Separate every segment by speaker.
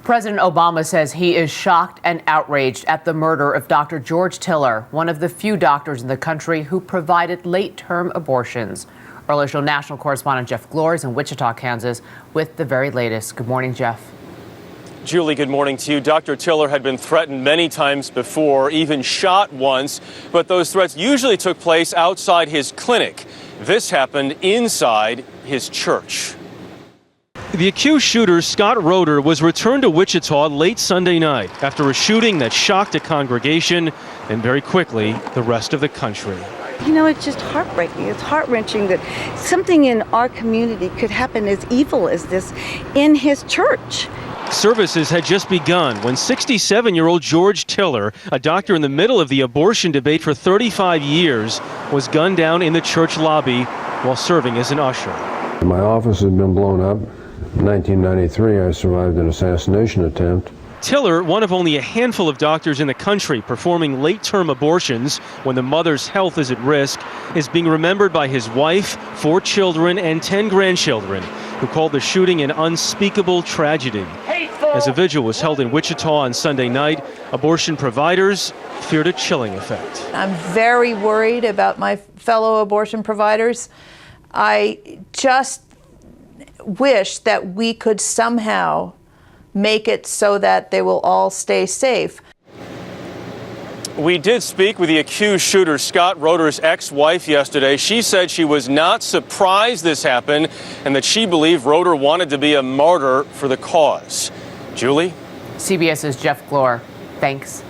Speaker 1: President Obama says he is shocked and outraged at the murder of Dr. George Tiller, one of the few doctors in the country who provided late-term abortions. Our local national correspondent Jeff Glor is in Wichita, Kansas, with the very latest. Good morning, Jeff.
Speaker 2: Julie, good morning to you. Dr. Tiller had been threatened many times before, even shot once, but those threats usually took place outside his clinic. This happened inside his church.
Speaker 3: The accused shooter, Scott Roeder, was returned to Wichita late Sunday night after a shooting that shocked a congregation and very quickly the rest of the country.
Speaker 4: You know, it's just heartbreaking. It's heart-wrenching that something in our community could happen as evil as this in his church.
Speaker 3: Services had just begun when 67-year-old George Tiller, a doctor in the middle of the abortion debate for 35 years, was gunned down in the church lobby while serving as an usher.
Speaker 5: My office had been blown up. In 1993, I survived an assassination attempt.
Speaker 3: Tiller, one of only a handful of doctors in the country performing late-term abortions when the mother's health is at risk, is being remembered by his wife, 4 children, and 10 grandchildren, who called the shooting an unspeakable tragedy. As a vigil was held in Wichita on Sunday night, abortion providers feared a chilling effect.
Speaker 6: I'm very worried about my fellow abortion providers. I just wish that we could somehow make it so that they will all stay safe.
Speaker 2: We did speak with the accused shooter, Scott Roeder's ex-wife, yesterday. She said she was not surprised this happened and that she believed Roeder wanted to be a martyr for the cause. Julie?
Speaker 1: CBS's Jeff Glor. Thanks.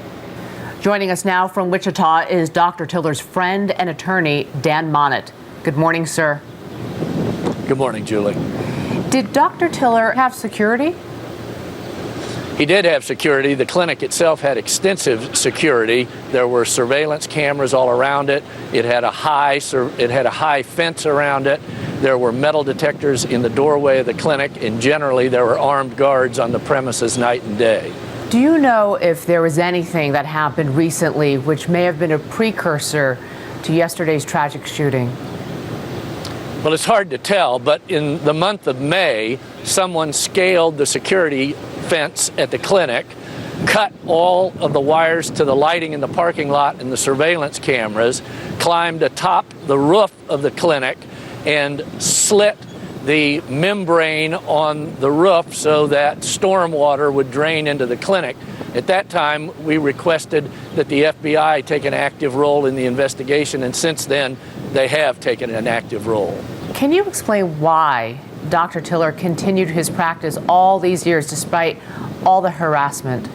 Speaker 1: Joining us now from Wichita is Dr. Tiller's friend and attorney, Dan Monett. Good morning, sir.
Speaker 7: Good morning, Julie.
Speaker 1: Did Dr. Tiller have security?
Speaker 7: He did have security. The clinic itself had extensive security. There were surveillance cameras all around it. It had a high fence around it. There were metal detectors in the doorway of the clinic, and generally there were armed guards on the premises night and day.
Speaker 1: Do you know if there was anything that happened recently which may have been a precursor to yesterday's tragic shooting?
Speaker 7: Well, it's hard to tell, but in the month of May, someone scaled the security fence at the clinic, cut all of the wires to the lighting in the parking lot and the surveillance cameras, climbed atop the roof of the clinic, and slit the membrane on the roof so that stormwater would drain into the clinic. At that time, we requested that the FBI take an active role in the investigation, and since then, they have taken an active role.
Speaker 1: Can you explain why Dr. Tiller continued his practice all these years despite all the harassment?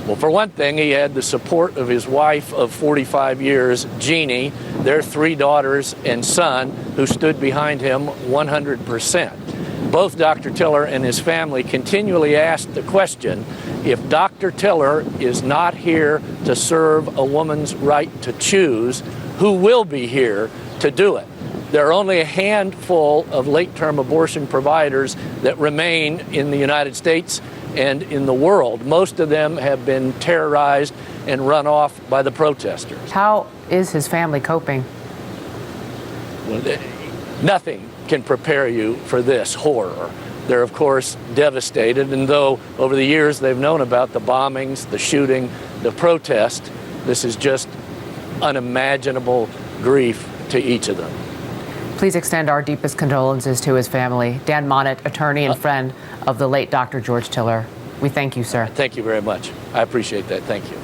Speaker 7: Well, for one thing, he had the support of his wife of 45 years, Jeannie, their 3 daughters and son, who stood behind him 100%. Both Dr. Tiller and his family continually asked the question, if Dr. Tiller is not here to serve a woman's right to choose, who will be here to do it? There are only a handful of late-term abortion providers that remain in the United States and in the world. Most of them have been terrorized and run off by the protesters.
Speaker 1: How is his family coping?
Speaker 7: Well, nothing can prepare you for this horror. They're, of course, devastated, and though over the years they've known about the bombings, the shooting, the protest, this is just unimaginable grief to each of them.
Speaker 1: Please extend our deepest condolences to his family. Dan Monett, attorney and friend of the late Dr. George Tiller. We thank you, sir.
Speaker 7: Thank you very much. I appreciate that. Thank you.